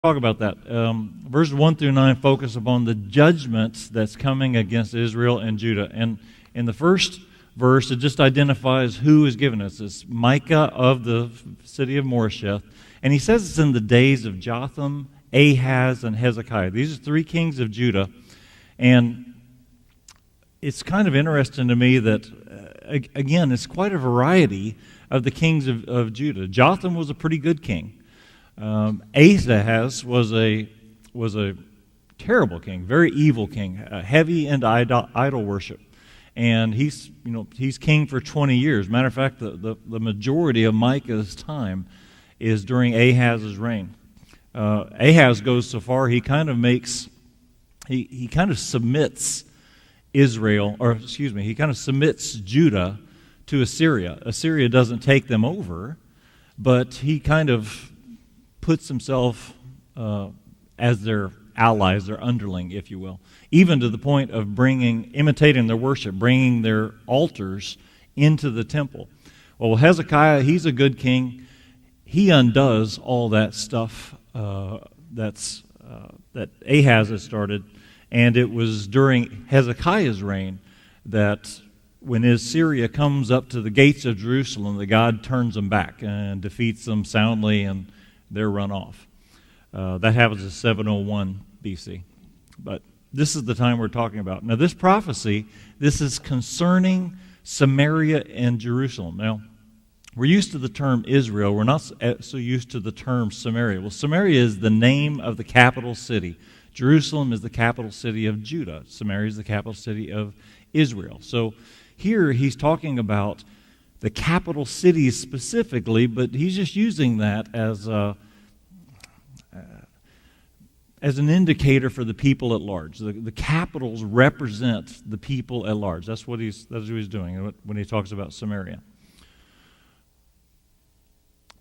talk about that. Verses 1 through 9 focus upon the judgment that's coming against Israel and Judah. And in the first verse, it just identifies who is given us. It's Micah of the city of Moresheth. And he says it's in the days of Jotham, Ahaz, and Hezekiah. These are three kings of Judah. And it's kind of interesting to me that, again, it's quite a variety of the kings of Judah. Jotham was a pretty good king. Ahaz was a terrible king, very evil king, heavy into idol worship, and he's king for 20 years. Matter of fact, the majority of Micah's time is during Ahaz's reign. Ahaz goes so far he kind of submits Judah to Assyria. Assyria doesn't take them over, but he kind of puts himself as their allies, their underling, if you will, even to the point of imitating their worship, bringing their altars into the temple. Well, Hezekiah, he's a good king. He undoes all that stuff that Ahaz had started, and it was during Hezekiah's reign that when Assyria comes up to the gates of Jerusalem, that God turns them back and defeats them soundly, and they're run off. That happens in 701 BC. But this is the time we're talking about. Now, this prophecy, this is concerning Samaria and Jerusalem. Now, we're used to the term Israel. We're not so used to the term Samaria. Well, Samaria is the name of the capital city. Jerusalem is the capital city of Judah. Samaria is the capital city of Israel. So here he's talking about the capital cities specifically, but he's just using that as an indicator for the people at large. The capitals represent the people at large. That's what he's doing when he talks about Samaria.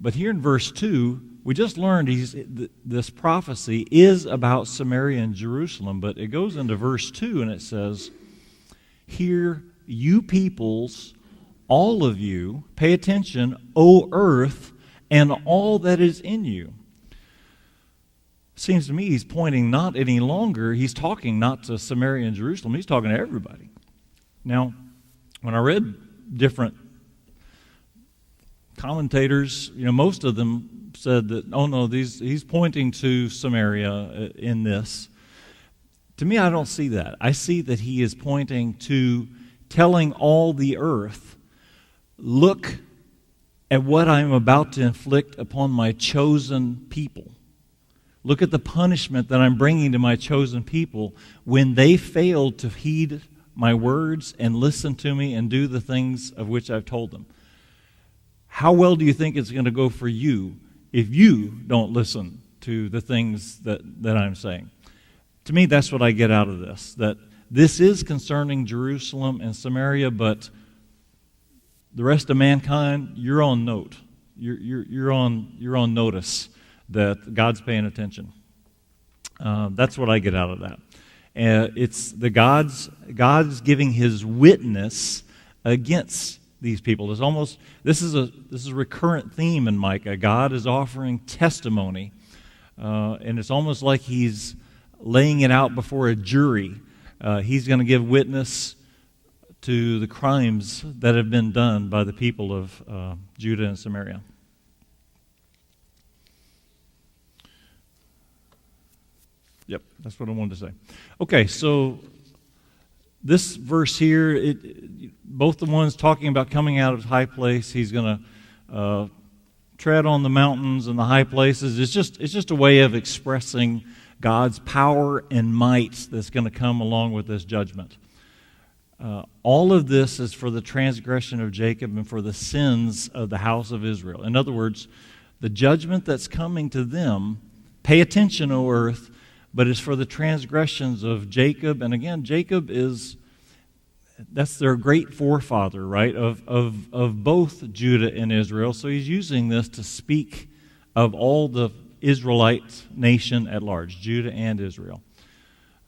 But here in verse 2, we just learned this prophecy is about Samaria and Jerusalem, but it goes into verse 2 and it says, "Hear, you peoples, all of you, pay attention, O earth, and all that is in you." Seems to me he's pointing not any longer, he's talking not to Samaria and Jerusalem, he's talking to everybody. Now, when I read different commentators, most of them said that, oh no, he's pointing to Samaria in this. To me, I don't see that. I see that he is pointing to telling all the earth, look at what I am about to inflict upon my chosen people. Look at the punishment that I'm bringing to my chosen people when they failed to heed my words and listen to me and do the things of which I've told them. How well do you think it's going to go for you if you don't listen to the things that I'm saying? To me, that's what I get out of this, that this is concerning Jerusalem and Samaria, but the rest of mankind, you're on note. You're on notice that God's paying attention. That's what I get out of that. It's the God's giving His witness against these people. This is a recurrent theme in Micah. God is offering testimony, and it's almost like He's laying it out before a jury. He's going to give witness to the crimes that have been done by the people of Judah and Samaria. Yep, that's what I wanted to say. Okay, so this verse here, both the ones talking about coming out of his high place, he's going to tread on the mountains and the high places. It's just a way of expressing God's power and might that's going to come along with this judgment. All of this is for the transgression of Jacob and for the sins of the house of Israel. In other words, the judgment that's coming to them, pay attention, O earth, but it's for the transgressions of Jacob. And again, Jacob that's their great forefather, right, of both Judah and Israel. So he's using this to speak of all the Israelite nation at large, Judah and Israel.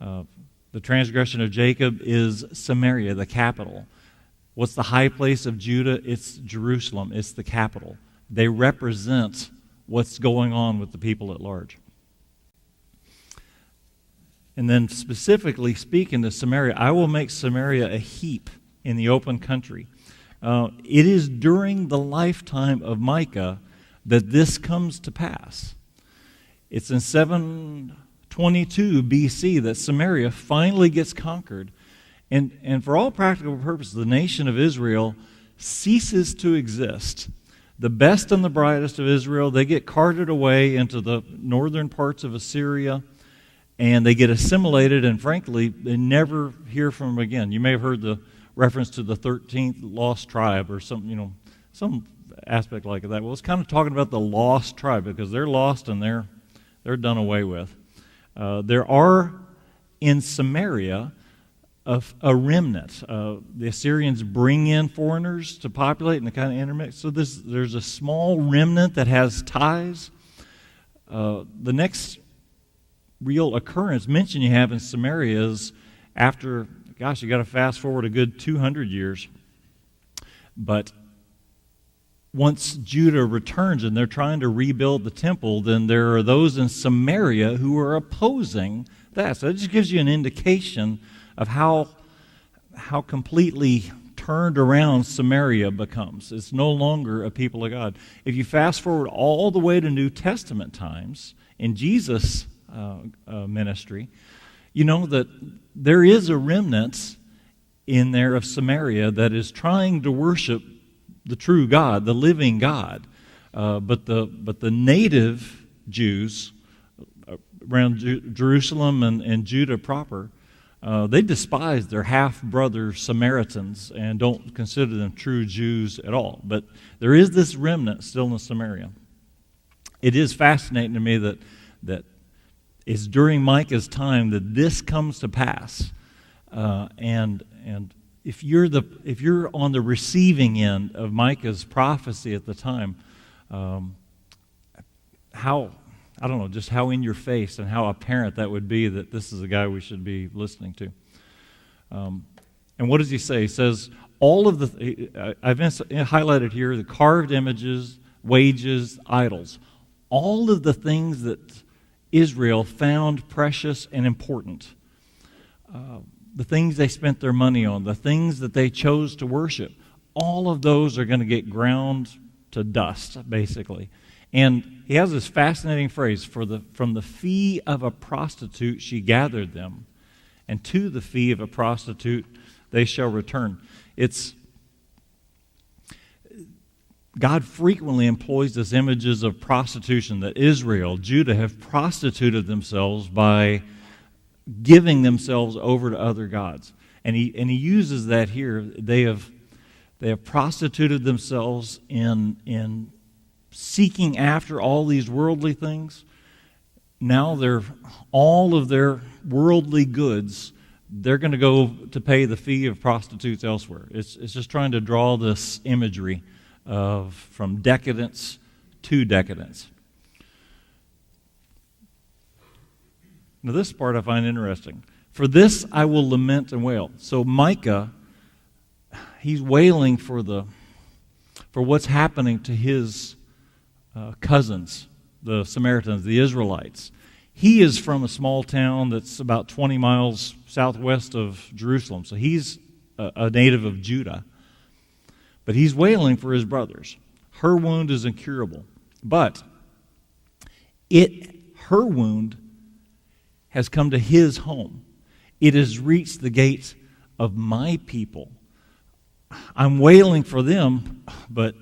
The transgression of Jacob is Samaria, the capital. What's the high place of Judah? It's Jerusalem. It's the capital. They represent what's going on with the people at large. And then specifically speaking to Samaria, I will make Samaria a heap in the open country. It is during the lifetime of Micah that this comes to pass. It's in 722 BC that Samaria finally gets conquered. And for all practical purposes, the nation of Israel ceases to exist. The best and the brightest of Israel, they get carted away into the northern parts of Assyria, and they get assimilated, and frankly, they never hear from them again. You may have heard the reference to the 13th lost tribe or some aspect like that. Well, it's kind of talking about the lost tribe because they're lost and they're done away with. There are in Samaria a remnant. The Assyrians bring in foreigners to populate and they kind of intermix. So there's a small remnant that has ties. The next real occurrence mention you have in Samaria is after, you got to fast forward a good 200 years. But once Judah returns and they're trying to rebuild the temple, then there are those in Samaria who are opposing that. So it just gives you an indication of how completely turned around Samaria becomes. It's no longer a people of God. If you fast forward all the way to New Testament times, in Jesus' ministry, you know that there is a remnant in there of Samaria that is trying to worship the true God, the living God. But the native Jews around Jerusalem and Judah proper, they despise their half-brother Samaritans and don't consider them true Jews at all. But there is this remnant still in Samaria. It is fascinating to me that it's during Micah's time that this comes to pass. And if you're on the receiving end of Micah's prophecy at the time, how in your face and how apparent that would be that this is the guy we should be listening to. And what does he say? He says, all of the, I've highlighted here, the carved images, wages, idols, all of the things that Israel found precious and important, the things they spent their money on, the things that they chose to worship, all of those are going to get ground to dust, basically. And he has this fascinating phrase, from the fee of a prostitute she gathered them, and to the fee of a prostitute they shall return. God frequently employs this images of prostitution, that Israel, Judah, have prostituted themselves by giving themselves over to other gods. And he uses that here. They have prostituted themselves in seeking after all these worldly things. Now all of their worldly goods, they're going to go to pay the fee of prostitutes elsewhere. It's just trying to draw this imagery of from decadence to decadence. Now this part I find interesting. For this I will lament and wail. So Micah, he's wailing for what's happening to his cousins, the Samaritans, the Israelites. He is from a small town that's about 20 miles southwest of Jerusalem. So he's a native of Judah. But he's wailing for his brothers. Her wound is incurable. But her wound has come to his home. It has reached the gates of my people. I'm wailing for them, but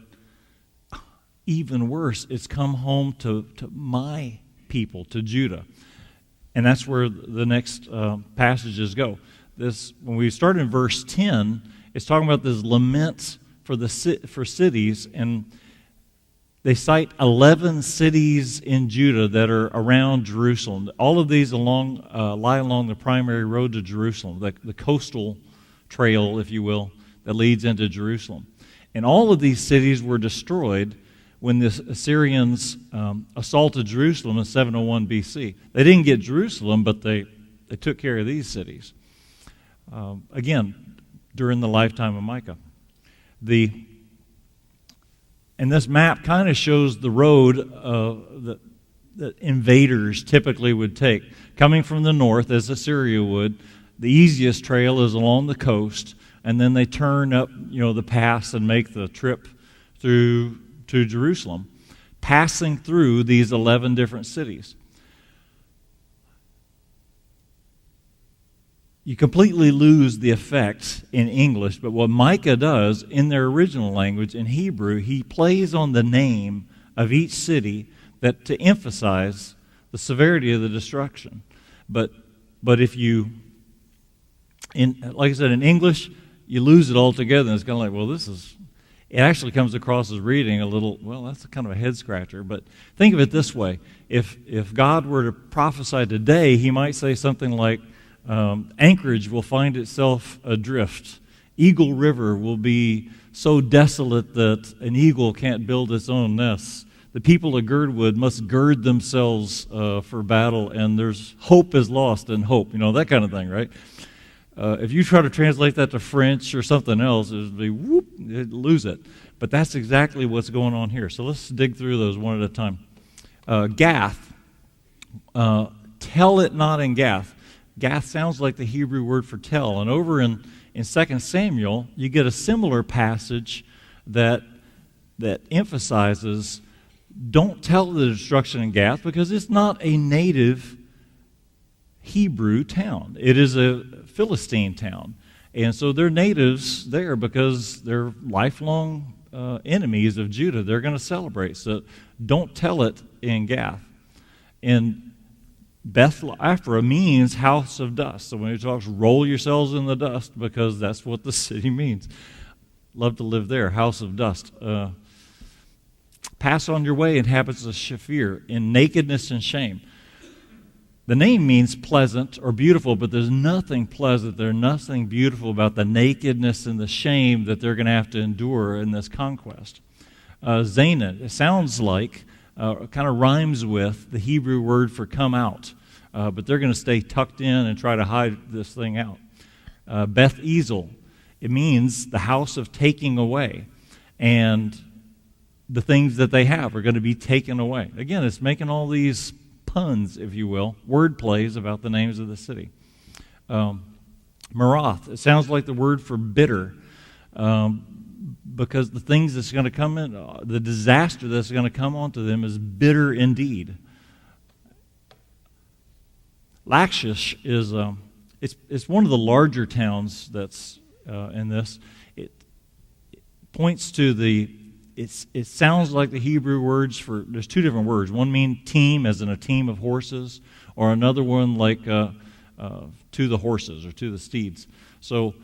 even worse, it's come home to my people, to Judah. And that's where the next passages go. When we start in verse 10, it's talking about this lament for cities, and they cite 11 cities in Judah that are around Jerusalem. All of these lie along the primary road to Jerusalem, the coastal trail, if you will, that leads into Jerusalem. And all of these cities were destroyed when the Assyrians assaulted Jerusalem in 701 BC. They didn't get Jerusalem, but they took care of these cities. Again, during the lifetime of Micah. And this map kind of shows the road that invaders typically would take. Coming from the north, as Assyria would, the easiest trail is along the coast, and then they turn up, the pass and make the trip through to Jerusalem, passing through these 11 different cities. You completely lose the effect in English, but what Micah does in their original language, in Hebrew, he plays on the name of each city to emphasize the severity of the destruction. But if you, like I said, in English, you lose it altogether, and it's kind of like, it actually comes across as reading a little, that's kind of a head scratcher. But think of it this way. If God were to prophesy today, he might say something like, Anchorage will find itself adrift. Eagle River will be so desolate that an eagle can't build its own nest. The people of Girdwood must gird themselves for battle, and there's hope is lost in hope. That kind of thing, right? If you try to translate that to French or something else, you'd lose it. But that's exactly what's going on here. So let's dig through those one at a time. Gath. Tell it not in Gath. Gath sounds like the Hebrew word for tell. And over in 2 Samuel, you get a similar passage that emphasizes, don't tell the destruction in Gath, because it's not a native Hebrew town. It is a Philistine town. And so they're natives there because they're lifelong enemies of Judah. They're going to celebrate. So don't tell it in Gath. And Beth Aphrah means house of dust. So when he talks, roll yourselves in the dust, because that's what the city means. Love to live there, house of dust. Pass on your way, inhabitants of Shaphir, in nakedness and shame. The name means pleasant or beautiful, but there's nothing pleasant, there's nothing beautiful about the nakedness and the shame that they're going to have to endure in this conquest. Zainah, it sounds like, kind of rhymes with the Hebrew word for come out, but they're going to stay tucked in and try to hide this thing out. Beth Ezel, it means the house of taking away, and the things that they have are going to be taken away. Again, it's making all these puns, if you will, word plays about the names of the city. Marath, it sounds like the word for bitter, because the things that's going to come in, the disaster that's going to come onto them is bitter indeed. Lachish is it's one of the larger towns that's in this. It points to it sounds like the Hebrew words for, there's two different words. One means team, as in a team of horses, or another one like to the horses or to the steeds. So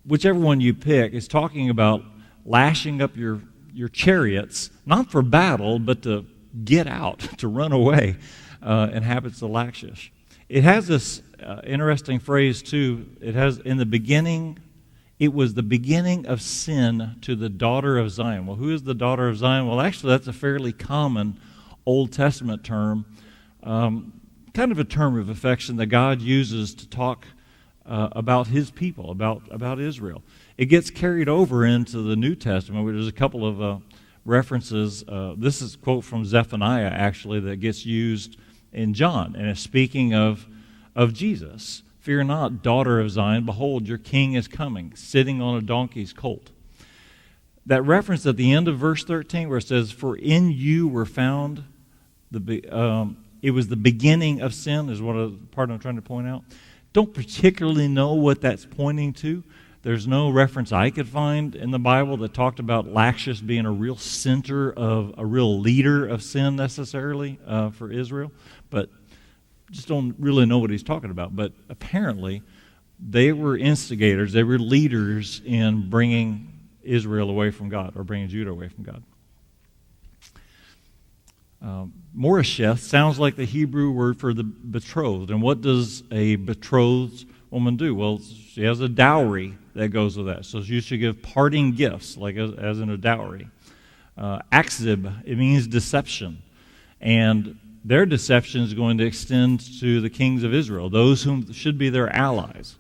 whichever one you pick is talking about lashing up your chariots, not for battle, but to get out, to run away, inhabits the Lachish. It has this interesting phrase too. It has, in the beginning, it was the beginning of sin to the daughter of Zion. Well, who is the daughter of Zion? Well, actually, that's a fairly common Old Testament term, kind of a term of affection that God uses to talk about his people, about Israel. It gets carried over into the New Testament, where there's a couple of references. This is a quote from Zephaniah, actually, that gets used in John, and it's speaking of Jesus. Fear not, daughter of Zion, behold, your king is coming, sitting on a donkey's colt. That reference at the end of verse 13 where it says, for in you were found, it was the beginning of sin, is part I'm trying to point out. Don't particularly know what that's pointing to. There's no reference I could find in the Bible that talked about Lachish being a real center of, a real leader of sin necessarily for Israel, but just don't really know what he's talking about. But apparently they were instigators, they were leaders in bringing Israel away from God, or bringing Judah away from God. Moresheth sounds like the Hebrew word for the betrothed. And what does a betrothed woman do? Well, she has a dowry that goes with that. So she should give parting gifts, like as in a dowry. Akzib, it means deception. And their deception is going to extend to the kings of Israel, those whom should be their allies.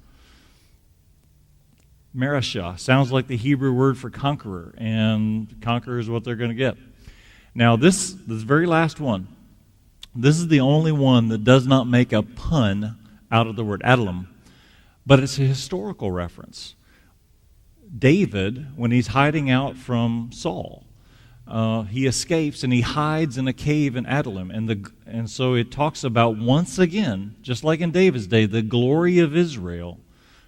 Mareshah sounds like the Hebrew word for conqueror, and conqueror is what they're going to get. Now, this very last one, this is the only one that does not make a pun out of the word Adullam, but it's a historical reference. David, when he's hiding out from Saul, he escapes and he hides in a cave in Adullam. And so it talks about once again, just like in David's day, the glory of Israel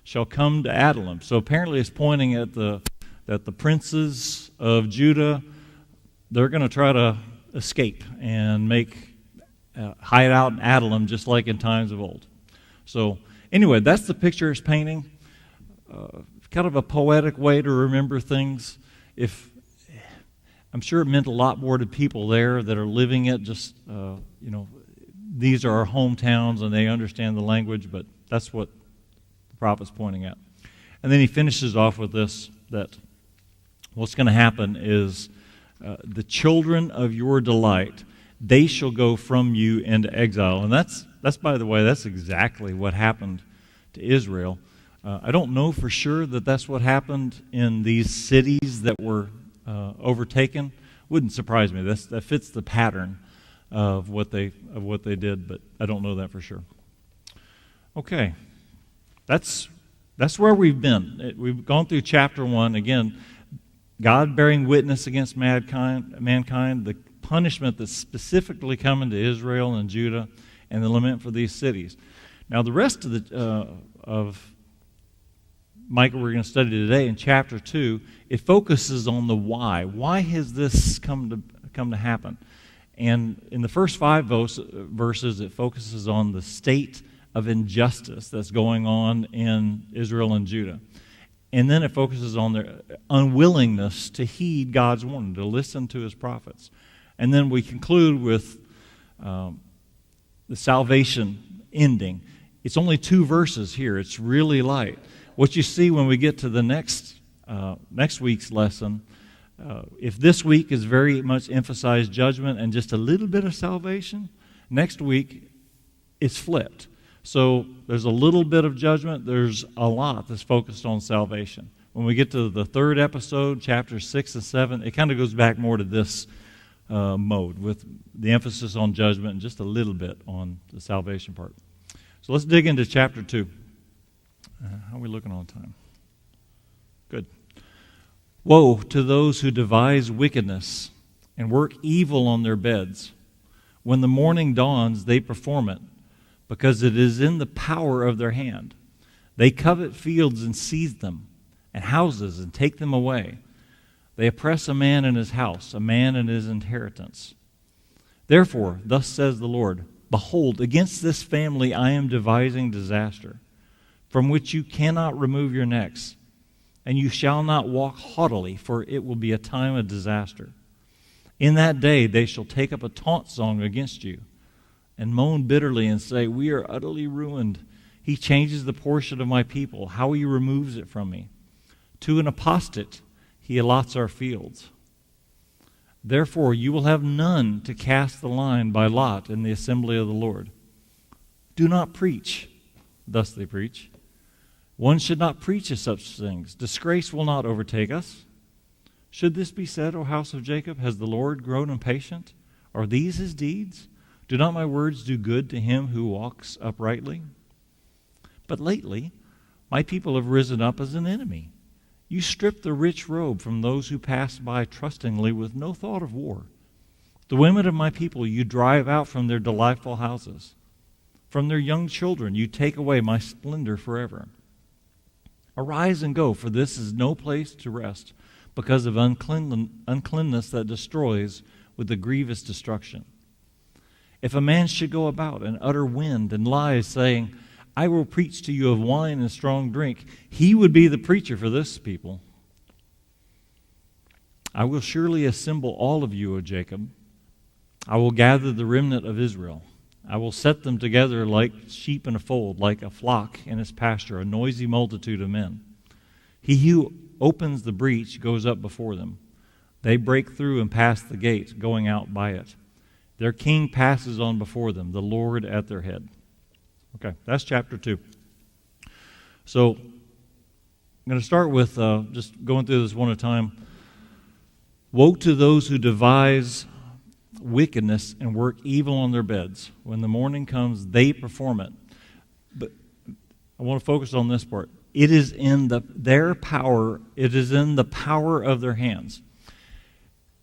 shall come to Adullam. So apparently it's pointing at that the princes of Judah, they're going to try to escape and hide out in Adullam just like in times of old. So anyway, that's the picture it's painting. Kind of a poetic way to remember things. I'm sure it meant a lot more to people there that are living it. Just these are our hometowns and they understand the language, but that's what the prophet's pointing at. And then he finishes off with this: that what's going to happen is the children of your delight, they shall go from you into exile. And that's by the way, that's exactly what happened to Israel. I don't know for sure that that's what happened in these cities that were overtaken. Wouldn't surprise me. That fits the pattern of what they did, but I don't know that for sure. Okay, that's where we've been. We've gone through chapter 1 again. God bearing witness against mankind, the punishment that's specifically coming to Israel and Judah, and the lament for these cities. Now, the rest of Micah we're going to study today in chapter 2, it focuses on the why. Why has this come to happen? And in the first 5 verses, it focuses on the state of injustice that's going on in Israel and Judah. And then it focuses on their unwillingness to heed God's warning, to listen to his prophets. And then we conclude with the salvation ending. It's only 2 verses here. It's really light. What you see when we get to the next week's lesson, if this week is very much emphasized judgment and just a little bit of salvation, next week it's flipped. So there's a little bit of judgment, there's a lot that's focused on salvation. When we get to the 3rd episode, chapters 6 and 7, it kind of goes back more to this mode with the emphasis on judgment and just a little bit on the salvation part. So let's dig into chapter 2. How are we looking on time? Good. Woe to those who devise wickedness and work evil on their beds. When the morning dawns, they perform it, because it is in the power of their hand. They covet fields and seize them, and houses and take them away. They oppress a man in his house, a man in his inheritance. Therefore, thus says the Lord, behold, against this family I am devising disaster, from which you cannot remove your necks, and you shall not walk haughtily, for it will be a time of disaster. In that day they shall take up a taunt song against you, and moan bitterly and say, we are utterly ruined. He changes the portion of my people, how he removes it from me. To an apostate he allots our fields. Therefore you will have none to cast the line by lot in the assembly of the Lord. Do not preach, thus they preach. One should not preach of such things. Disgrace will not overtake us. Should this be said, O house of Jacob, has the Lord grown impatient? Are these his deeds? Do not my words do good to him who walks uprightly? But lately my people have risen up as an enemy. You strip the rich robe from those who pass by trustingly with no thought of war. The women of my people you drive out from their delightful houses. From their young children you take away my splendor forever. Arise and go, for this is no place to rest, because of uncleanness that destroys with the grievous destruction. If a man should go about and utter wind and lies, saying, I will preach to you of wine and strong drink, he would be the preacher for this people. I will surely assemble all of you, O Jacob. I will gather the remnant of Israel. I will set them together like sheep in a fold, like a flock in its pasture, a noisy multitude of men. He who opens the breach goes up before them. They break through and pass the gate, going out by it. Their king passes on before them, the Lord at their head. Okay, that's chapter 2. So I'm going to start with just going through this one at a time. Woe to those who devise wickedness and work evil on their beds. When the morning comes, they perform it. But I want to focus on this part. It is in their power. It is in the power of their hands.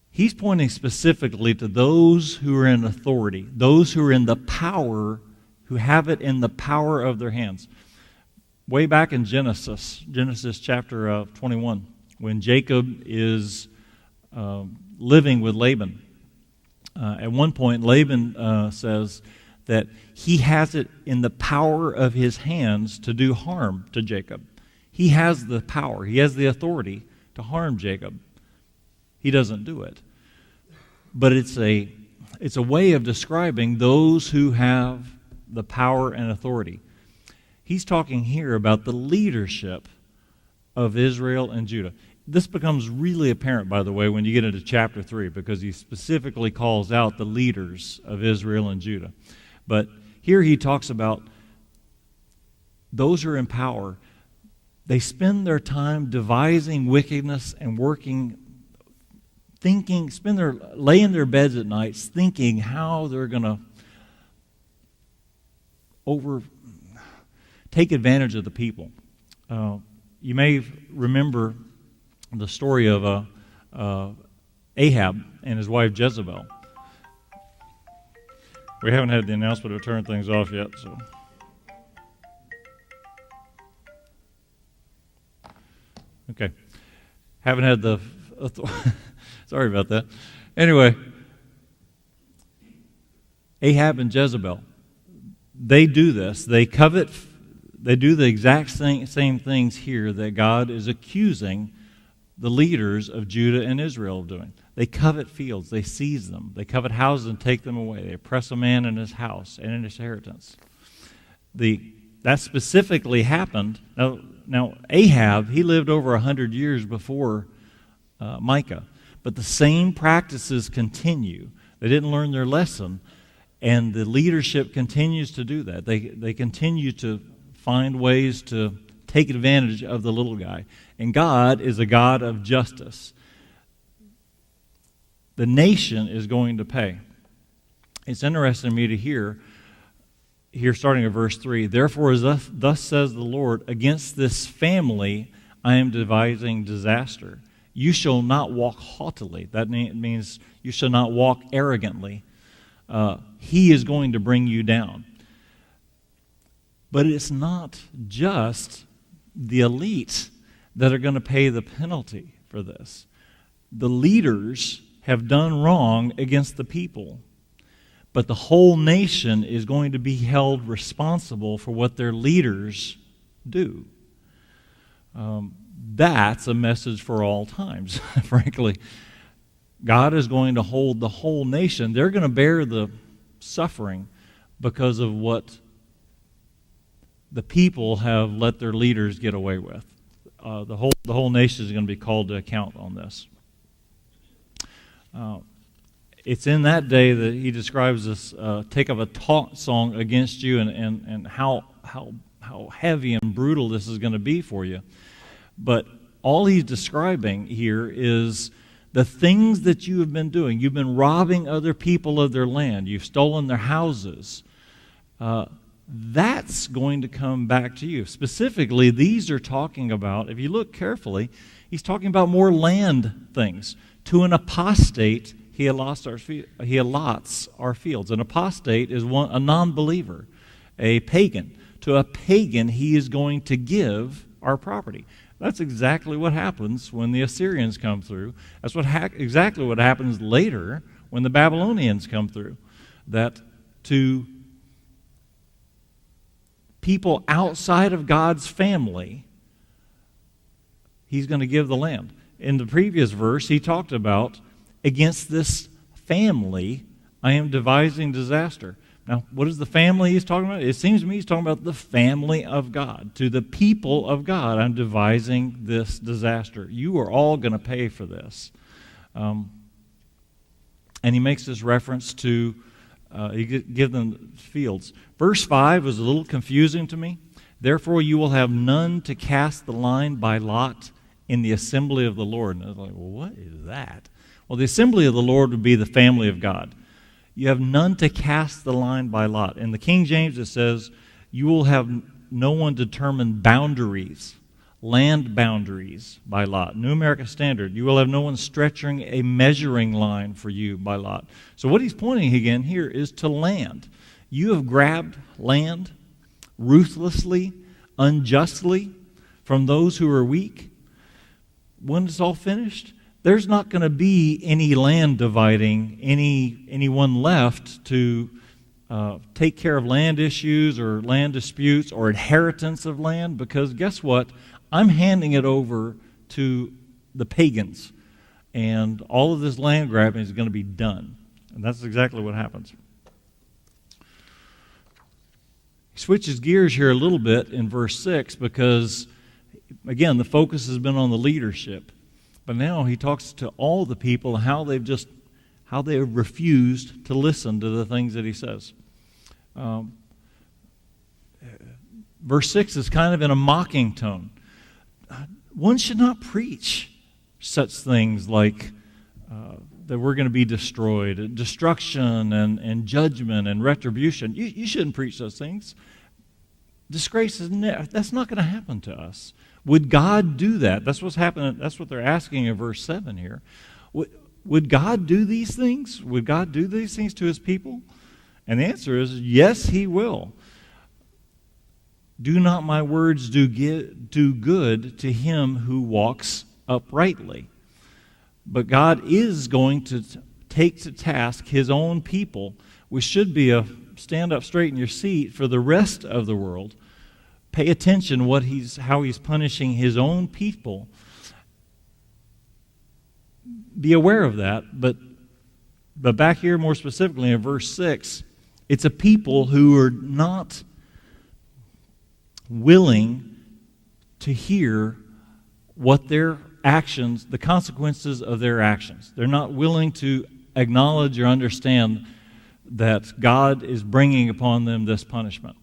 He's pointing specifically to those who are in authority, those who are in the power, who have it in the power of their hands. Way back in Genesis chapter 21, when Jacob is living with Laban, at one point Laban says that he has it in the power of his hands to do harm to Jacob. He has the power, he has the authority to harm Jacob. He doesn't do it. But it's a way of describing those who have the power and authority. He's talking here about the leadership of Israel and Judah. This becomes really apparent, by the way, when you get into chapter 3, because he specifically calls out the leaders of Israel and Judah. But here he talks about those who are in power. They spend their time devising wickedness and laying in their beds at night thinking how they're going to take advantage of the people. You may remember the story of Ahab and his wife Jezebel. We haven't had the announcement to turn things off yet, so. Okay. Haven't had the sorry about that. Anyway, Ahab and Jezebel, they do this. They covet. They do the exact same things here that God is accusing the leaders of Judah and Israel of doing. They covet fields. They seize them. They covet houses and take them away. They oppress a man in his house and in his inheritance. That specifically happened. Now Ahab, he lived over 100 years before Micah. But the same practices continue. They didn't learn their lesson, and the leadership continues to do that. They continue to find ways to take advantage of the little guy. And God is a God of justice. The nation is going to pay. It's interesting to me to hear here starting at verse 3, therefore thus says the Lord, against this family I am devising disaster. You shall not walk haughtily. That means you shall not walk arrogantly. He is going to bring you down. But it's not just the elite that are going to pay the penalty for this. The leaders have done wrong against the people, but the whole nation is going to be held responsible for what their leaders do. That's a message for all times, frankly. God is going to hold the whole nation. They're going to bear the suffering because of what the people have let their leaders get away with. The whole nation is going to be called to account on this. It's in that day that he describes this take up a taunt song against you and how heavy and brutal this is going to be for you. But all he's describing here is the things that you have been doing. You've been robbing other people of their land. You've stolen their houses. That's going to come back to you. Specifically, these are talking about, if you look carefully, he's talking about more land things. To an apostate, he allots our fields. An apostate is a non-believer, a pagan. To a pagan, he is going to give our property. That's exactly what happens when the Assyrians come through. That's exactly what happens later when the Babylonians come through. That to people outside of God's family, he's going to give the land. In the previous verse, he talked about, against this family, I am devising disaster. Now, what is the family he's talking about? It seems to me he's talking about the family of God. To the people of God, I'm devising this disaster. You are all going to pay for this. And he makes this reference to, he gives them fields. Verse 5 was a little confusing to me. Therefore, you will have none to cast the line by lot in the assembly of the Lord. And I was like, well, what is that? Well, the assembly of the Lord would be the family of God. You have none to cast the line by lot. In the King James it says, you will have no one determine boundaries, land boundaries by lot. New American Standard, you will have no one stretching a measuring line for you by lot. So what he's pointing again here is to land. You have grabbed land ruthlessly, unjustly from those who are weak. When it's all finished, there's not going to be any land dividing, anyone left to take care of land issues or land disputes or inheritance of land, because guess what? I'm handing it over to the pagans, and all of this land grabbing is going to be done. And that's exactly what happens. He switches gears here a little bit in verse 6 because, again, the focus has been on the leadership. But now he talks to all the people how they refused to listen to the things that he says. Verse 6 is kind of in a mocking tone. One should not preach such things like that we're going to be destroyed, destruction and judgment and retribution. You shouldn't preach those things. Disgrace that's not going to happen to us. Would God do that? That's what's happening. That's what they're asking in verse 7 here. Would God do these things? Would God do these things to his people? And the answer is yes, he will. Do not my words do good to him who walks uprightly. But God is going to take to task his own people, which should be a stand up straight in your seat for the rest of the world. Pay attention how he's punishing his own people. Be aware of that. But back here more specifically in verse 6, it's a people who are not willing to hear what their actions, the consequences of their actions. They're not willing to acknowledge or understand that God is bringing upon them this punishment.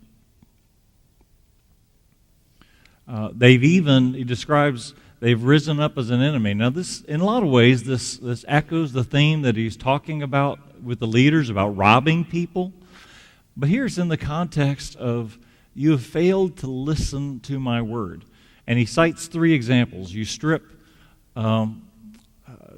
He describes, they've risen up as an enemy. Now this, in a lot of ways, this echoes the theme that he's talking about with the leaders, about robbing people. But here it's in the context of, you have failed to listen to my word. And he cites 3 examples. You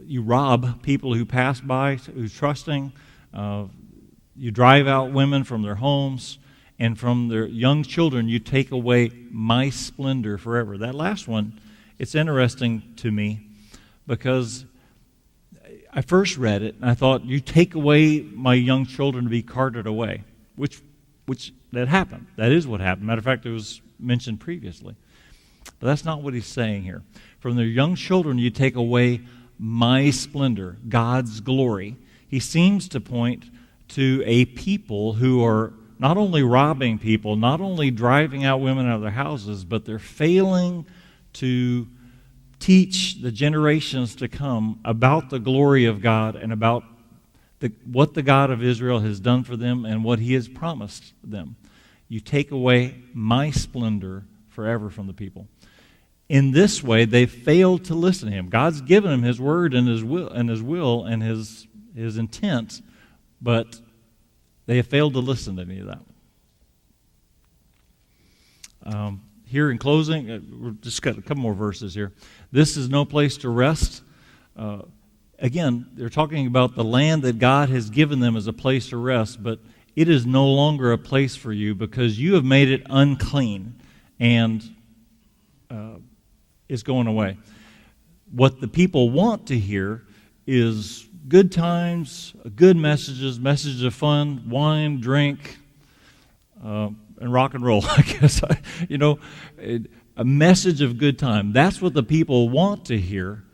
you rob people who pass by, who's trusting. You drive out women from their homes. And from their young children, you take away my splendor forever. That last one, it's interesting to me because I first read it and I thought, you take away my young children to be carted away, which that happened. That is what happened. Matter of fact, it was mentioned previously. But that's not what he's saying here. From their young children, you take away my splendor, God's glory. He seems to point to a people who are not only robbing people, not only driving out women out of their houses, but they're failing to teach the generations to come about the glory of God and about what the God of Israel has done for them and what he has promised them. You take away my splendor forever from the people. In this way, they failed to listen to him. God's given him his word and his will and his intent, but they have failed to listen to any of that. Here in closing, we've just got a couple more verses here. This is no place to rest. Again, they're talking about the land that God has given them as a place to rest, but it is no longer a place for you because you have made it unclean and it's going away. What the people want to hear is good times, good messages of fun, wine, drink, and rock and roll, I guess. A message of good time. That's what the people want to hear.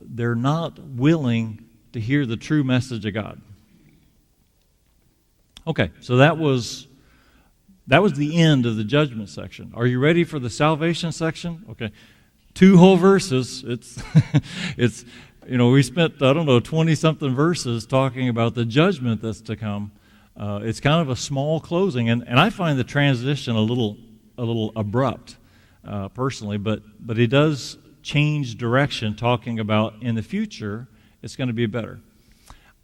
They're not willing to hear the true message of God. Okay, so that was the end of the judgment section. Are you ready for the salvation section? Okay, 2 whole verses. It's we spent 20-something verses talking about the judgment that's to come. It's kind of a small closing, and I find the transition a little abrupt, personally. But it does change direction, talking about in the future it's going to be better.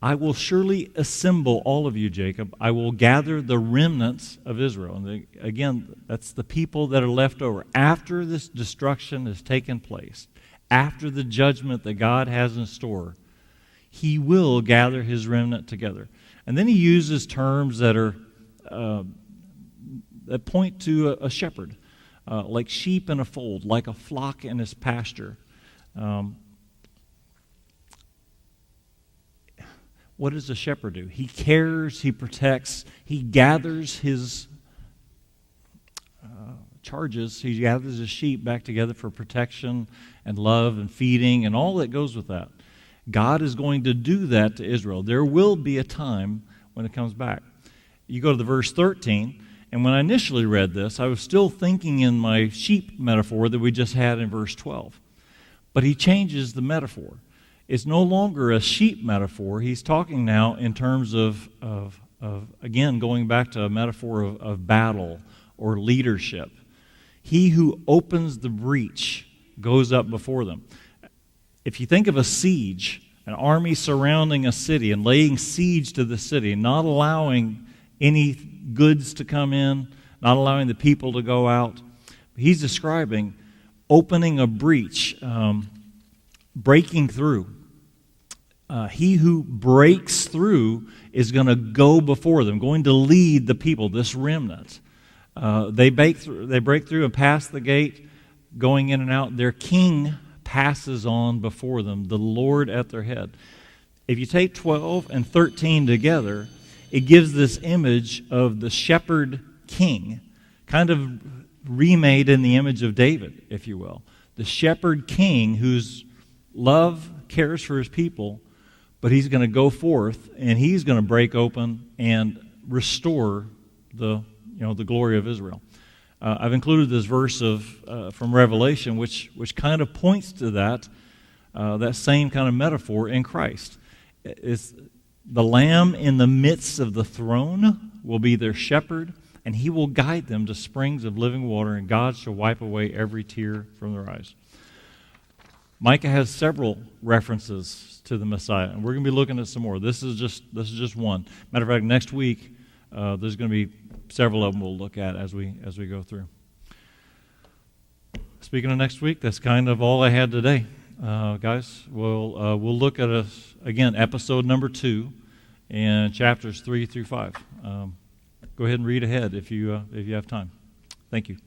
I will surely assemble all of you, Jacob. I will gather the remnants of Israel. And again, that's the people that are left over. After this destruction has taken place, after the judgment that God has in store, he will gather his remnant together. And then he uses terms that are that point to a shepherd, like sheep in a fold, like a flock in his pasture. What does a shepherd do? He cares, he protects, he gathers his charges, he gathers his sheep back together for protection and love and feeding and all that goes with that. God is going to do that to Israel. There will be a time when it comes back. You go to the verse 13, and when I initially read this, I was still thinking in my sheep metaphor that we just had in verse 12. But he changes the metaphor. It's no longer a sheep metaphor. He's talking now in terms of again, going back to a metaphor of battle or leadership. He who opens the breach goes up before them. If you think of a siege, an army surrounding a city and laying siege to the city, not allowing any goods to come in, not allowing the people to go out, he's describing opening a breach, breaking through. He who breaks through is going to go before them, going to lead the people, this remnant. They break through and pass the gate, going in and out. Their king passes on before them, the Lord at their head. If you take 12 and 13 together, it gives this image of the shepherd king, kind of remade in the image of David, if you will. The shepherd king whose love cares for his people, but he's going to go forth and he's going to break open and restore the glory of Israel. I've included this verse from Revelation, which kind of points to that same kind of metaphor in Christ. It's the Lamb in the midst of the throne will be their shepherd, and he will guide them to springs of living water, and God shall wipe away every tear from their eyes. Micah has several references to the Messiah, and we're going to be looking at some more. This is just one. Matter of fact, next week there's going to be several of them we'll look at as we go through. Speaking of next week, that's kind of all I had today, guys. We'll look at again episode number 2 and chapters 3 through 5. Go ahead and read ahead if you have time. Thank you.